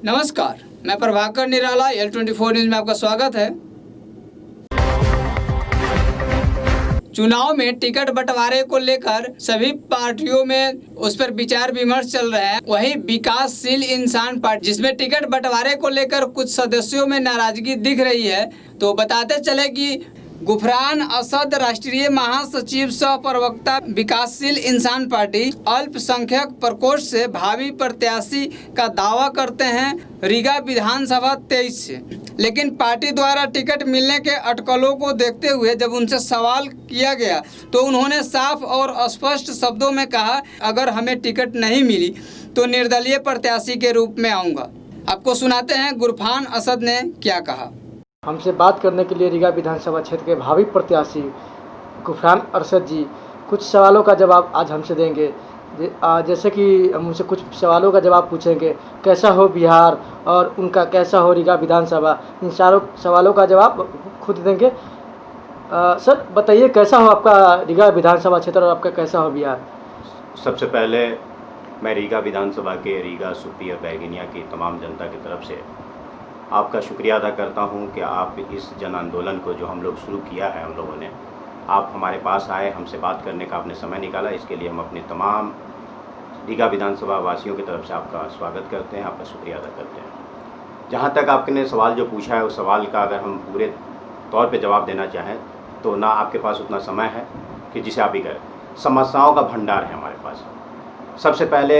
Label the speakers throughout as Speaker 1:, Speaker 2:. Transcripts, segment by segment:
Speaker 1: नमस्कार, मैं प्रभाकर निराला, L24 news में आपका स्वागत है। चुनाव में टिकट बंटवारे को लेकर सभी पार्टियों में उस पर विचार विमर्श चल रहा है। वहीं विकासशील इंसान पार्टी, जिसमें टिकट बंटवारे को लेकर कुछ सदस्यों में नाराजगी दिख रही है, तो बताते चले कि गुफरान असद राष्ट्रीय महासचिव सह प्रवक्ता विकासशील इंसान पार्टी अल्पसंख्यक प्रकोष्ठ से भावी प्रत्याशी का दावा करते हैं रीगा विधानसभा 23 से, लेकिन पार्टी द्वारा टिकट मिलने के अटकलों को देखते हुए जब उनसे सवाल किया गया तो उन्होंने साफ और स्पष्ट शब्दों में कहा, अगर हमें टिकट नहीं मिली तो निर्दलीय प्रत्याशी के रूप में आऊँगा। आपको सुनाते हैं गुफरान असद ने क्या कहा।
Speaker 2: हमसे बात करने के लिए रीगा विधानसभा क्षेत्र के भावी प्रत्याशी गुफरान अरशद जी कुछ सवालों का जवाब आज हमसे देंगे। जैसे कि हम उनसे कुछ सवालों का जवाब पूछेंगे, कैसा हो बिहार और उनका कैसा हो रीगा विधानसभा, इन सारों सवालों का जवाब खुद देंगे। सर बताइए, कैसा हो आपका रीगा विधानसभा क्षेत्र और आपका कैसा हो बिहार?
Speaker 3: सबसे पहले मैं रीगा विधानसभा के रीगा, सुपी और बैरगनिया की तमाम जनता की तरफ से आपका शुक्रिया अदा करता हूं कि आप इस जन आंदोलन को जो हम लोग शुरू किया है, हम लोगों ने, आप हमारे पास आए, हमसे बात करने का आपने समय निकाला। इसके लिए हम अपने तमाम रीगा विधानसभा वासियों की तरफ से आपका स्वागत करते हैं, आपका शुक्रिया अदा करते हैं। जहां तक आपने सवाल जो पूछा है, उस सवाल का अगर हम पूरे तौर पे जवाब देना चाहें तो ना आपके पास उतना समय है कि जिसे आप ही करें। समस्याओं का भंडार है हमारे पास। सबसे पहले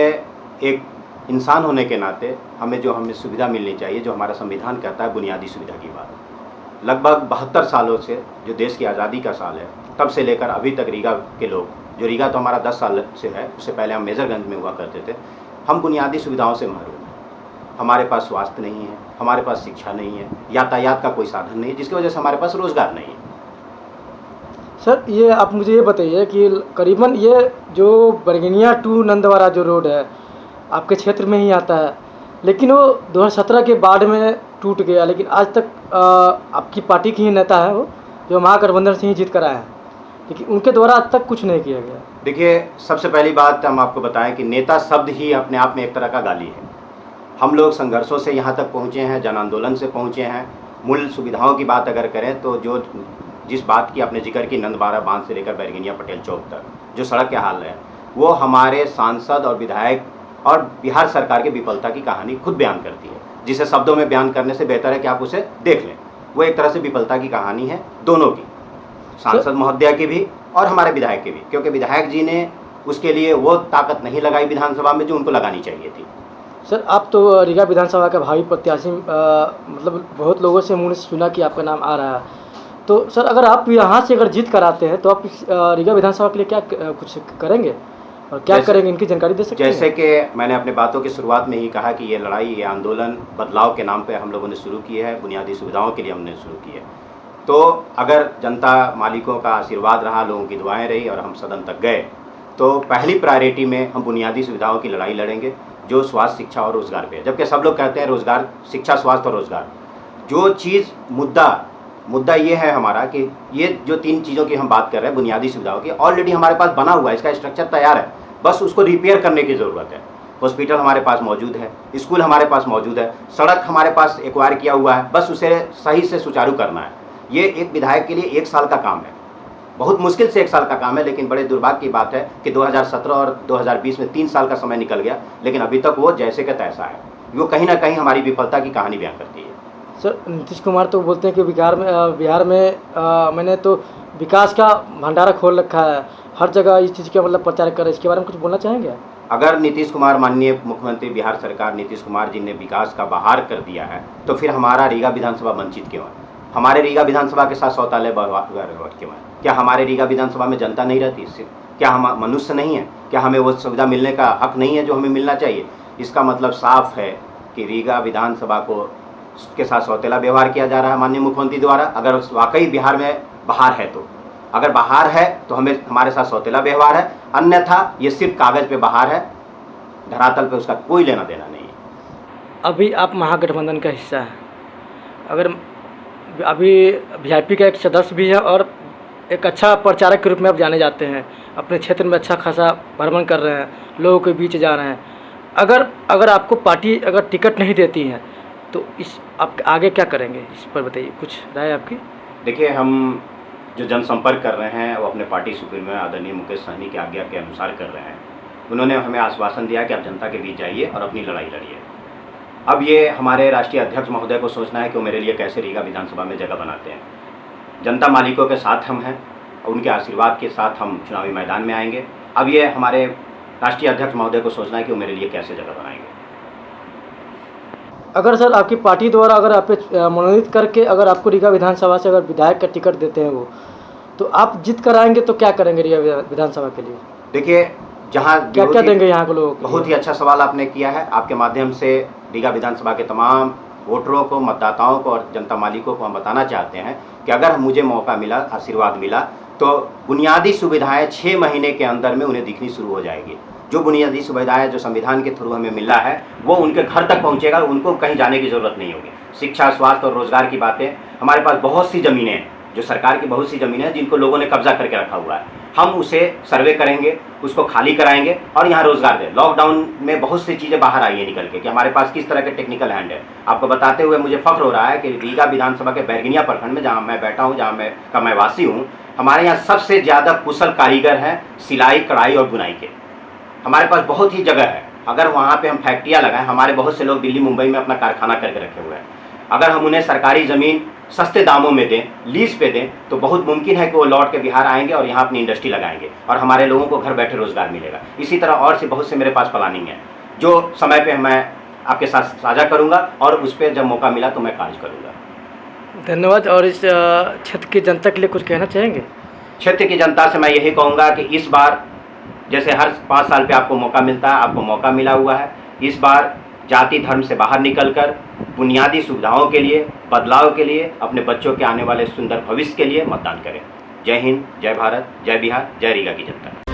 Speaker 3: एक इंसान होने के नाते हमें सुविधा मिलनी चाहिए, जो हमारा संविधान कहता है, बुनियादी सुविधा की बात। लगभग 72 सालों से, जो देश की आज़ादी का साल है, तब से लेकर अभी तक रीगा के लोग, जो रीगा तो हमारा 10 साल से है, उससे पहले हम मेजरगंज में हुआ करते थे, हम बुनियादी सुविधाओं से महरूम हैं। हमारे पास स्वास्थ्य नहीं है, हमारे पास शिक्षा नहीं है, यातायात का कोई साधन नहीं है, जिसकी वजह से हमारे पास रोज़गार नहीं है।
Speaker 2: सर ये आप मुझे ये बताइए कि करीबन ये जो बैरगनिया टू नंदवारा जो रोड है आपके क्षेत्र में ही आता है, लेकिन वो 2017 के बाढ़ में टूट गया, लेकिन आज तक आपकी पार्टी की ही नेता है वो, जो महागठबंधन से ही जीत कर आए हैं, लेकिन उनके द्वारा आज तक कुछ नहीं किया गया।
Speaker 3: देखिए, सबसे पहली बात हम आपको बताएं कि नेता शब्द ही अपने आप में एक तरह का गाली है। हम लोग संघर्षों से यहाँ तक पहुँचे हैं, जन आंदोलन से पहुँचे हैं। मूल सुविधाओं की बात अगर करें तो जिस बात की आपने जिक्र की, नंदवारा बांध से लेकर बैरगनिया पटेल चौक तक जो सड़क के हाल है, वो हमारे सांसद और विधायक और बिहार सरकार की विफलता की कहानी खुद बयान करती है, जिसे शब्दों में बयान करने से बेहतर है कि आप उसे देख लें। वो एक तरह से विफलता की कहानी है, दोनों की, सांसद महोदया की भी और हमारे विधायक की भी, क्योंकि विधायक जी ने उसके लिए वो ताकत नहीं लगाई विधानसभा में जो उनको लगानी चाहिए थी।
Speaker 2: सर आप तो रीगा विधानसभा का भावी प्रत्याशी, मतलब बहुत लोगों से मुंह से सुना कि आपका नाम आ रहा है, तो सर अगर आप यहाँ से अगर जीत कर आते हैं तो आप रीगा विधानसभा के लिए क्या कुछ करेंगे और क्या करेंगे, इनकी जानकारी दे सकते हैं?
Speaker 3: जैसे कि मैंने अपने बातों की शुरुआत में ही कहा कि ये लड़ाई, ये आंदोलन बदलाव के नाम पे हम लोगों ने शुरू की है, बुनियादी सुविधाओं के लिए हमने शुरू की है। तो अगर जनता मालिकों का आशीर्वाद रहा, लोगों की दुआएं रही और हम सदन तक गए, तो पहली प्रायोरिटी में हम बुनियादी सुविधाओं की लड़ाई लड़ेंगे, जो स्वास्थ्य, शिक्षा और रोज़गार पे है। जबकि सब लोग कहते हैं रोज़गार, शिक्षा, स्वास्थ्य और रोज़गार। जो चीज़ मुद्दा ये है हमारा कि ये जो 3 चीज़ों की हम बात कर रहे हैं, बुनियादी सुविधाओं की, ऑलरेडी हमारे पास बना हुआ है, इसका स्ट्रक्चर तैयार है, बस उसको रिपेयर करने की ज़रूरत है। हॉस्पिटल हमारे पास मौजूद है, स्कूल हमारे पास मौजूद है, सड़क हमारे पास एक्वायर किया हुआ है, बस उसे सही से सुचारू करना है। ये एक विधायक के लिए 1 साल का काम है, बहुत मुश्किल से 1 साल का काम है, लेकिन बड़े दुर्भाग्य की बात है कि 2017 और 2020 में 3 साल का समय निकल गया, लेकिन अभी तक वो जैसे का तैसा है। वो कहीं ना कहीं हमारी विफलता की कहानी बयान करती है।
Speaker 2: सर नीतीश कुमार तो बोलते हैं कि बिहार में मैंने तो विकास का भंडारा खोल रखा है, हर जगह इस चीज़ का मतलब प्रचार कर रहे हैं, इसके बारे में कुछ बोलना चाहेंगे?
Speaker 3: अगर नीतीश कुमार, माननीय मुख्यमंत्री बिहार सरकार नीतीश कुमार जी ने विकास का बहार कर दिया है, तो फिर हमारा रीगा विधानसभा वंचित क्यों है? हमारे रीगा विधानसभा के साथ शौचालय व्यवहार क्यों है? क्या हमारे रीगा विधानसभा में जनता नहीं रहती? इससे क्या हम मनुष्य नहीं है? क्या हमें वो सुविधा मिलने का हक नहीं है जो हमें मिलना चाहिए? इसका मतलब साफ है कि रीगा विधानसभा को के साथ सौतेला व्यवहार किया जा रहा है माननीय मुख्यमंत्री द्वारा। अगर वाकई बिहार में बहार है तो, अगर बहार है तो हमारे साथ सौतेला व्यवहार है, अन्यथा ये सिर्फ कागज़ पे बहार है, धरातल पे उसका कोई लेना देना नहीं है।
Speaker 2: अभी आप महागठबंधन का हिस्सा है, अगर अभी वीआईपी का एक सदस्य भी है और एक अच्छा प्रचारक के रूप में आप जाने जाते हैं, अपने क्षेत्र में अच्छा खासा भ्रमण कर रहे हैं, लोगों के बीच जा रहे हैं, अगर आपको पार्टी अगर टिकट नहीं देती है तो इस आप आगे क्या करेंगे, इस पर बताइए, कुछ राय आपकी।
Speaker 3: देखिए, हम जो जनसंपर्क कर रहे हैं वो अपने पार्टी सुप्रीमो आदरणीय मुकेश सहनी की आज्ञा के अनुसार कर रहे हैं। उन्होंने हमें आश्वासन दिया कि आप जनता के बीच जाइए और अपनी लड़ाई लड़िए। अब ये हमारे राष्ट्रीय अध्यक्ष महोदय को सोचना है कि वो मेरे लिए कैसे रीगा विधानसभा में जगह बनाते हैं। जनता मालिकों के साथ हम हैं और उनके आशीर्वाद के साथ हम चुनावी मैदान में आएंगे। अब ये हमारे राष्ट्रीय अध्यक्ष महोदय को सोचना है कि वो मेरे लिए कैसे जगह बनाएंगे।
Speaker 2: अगर सर आपकी पार्टी द्वारा अगर आप पे मनोनीत करके अगर आपको रीगा विधानसभा से अगर विधायक का टिकट देते हैं वो, तो आप जीत कर आएंगे तो क्या करेंगे रीगा विधानसभा के लिए?
Speaker 3: देखिए, जहाँ
Speaker 2: क्या क्या देंगे यहाँ के लोगों को?
Speaker 3: बहुत ही अच्छा सवाल आपने किया है। आपके माध्यम से रीगा विधानसभा के तमाम वोटरों को, मतदाताओं को और जनता मालिकों को हम बताना चाहते हैं कि अगर मुझे मौका मिला, आशीर्वाद मिला, तो बुनियादी सुविधाएं 6 महीने के अंदर में उन्हें दिखनी शुरू हो जाएगी। जो बुनियादी सुविधाएं जो संविधान के थ्रू हमें मिला है वो उनके घर तक पहुंचेगा, उनको कहीं जाने की ज़रूरत नहीं होगी। शिक्षा, स्वास्थ्य और रोजगार की बातें, हमारे पास बहुत सी ज़मीनें हैं, जो सरकार की बहुत सी ज़मीनें हैं जिनको लोगों ने कब्जा करके रखा हुआ है। हम उसे सर्वे करेंगे, उसको खाली कराएंगे और यहाँ रोजगार दें। लॉकडाउन में बहुत सी चीज़ें बाहर आई है निकल के कि हमारे पास किस तरह के टेक्निकल हैंड है। आपको बताते हुए मुझे फख्र हो रहा है कि रीगा विधानसभा के बैरगनिया प्रखंड में, जहाँ मैं बैठा हूँ, जहाँ मैं वासी हूँ, हमारे यहाँ सबसे ज़्यादा कुशल कारीगर हैं सिलाई, कढ़ाई और बुनाई के। हमारे पास बहुत ही जगह है। अगर वहाँ पे हम फैक्ट्रियाँ लगाएं, हमारे बहुत से लोग दिल्ली मुंबई में अपना कारखाना करके रखे हुए हैं। अगर हम उन्हें सरकारी ज़मीन सस्ते दामों में दें, लीज पे दें, तो बहुत मुमकिन है कि वो लौट के बिहार आएंगे और यहाँ अपनी इंडस्ट्री लगाएंगे और हमारे लोगों को घर बैठे रोजगार मिलेगा। इसी तरह और से बहुत से मेरे पास प्लानिंग है जो समय पे मैं आपके साथ साझा करूँगा और उस पर जब मौका मिला तो मैं कार्य करूँगा।
Speaker 2: धन्यवाद। और इस क्षेत्र की जनता के लिए कुछ कहना चाहेंगे?
Speaker 3: क्षेत्र की जनता से मैं यही कहूँगा कि इस बार जैसे हर 5 साल पे आपको मौका मिलता है, आपको मौका मिला हुआ है। इस बार जाति धर्म से बाहर निकलकर बुनियादी सुविधाओं के लिए, बदलाव के लिए, अपने बच्चों के आने वाले सुंदर भविष्य के लिए मतदान करें। जय हिंद, जय भारत, जय बिहार, जय रीगा की जनता।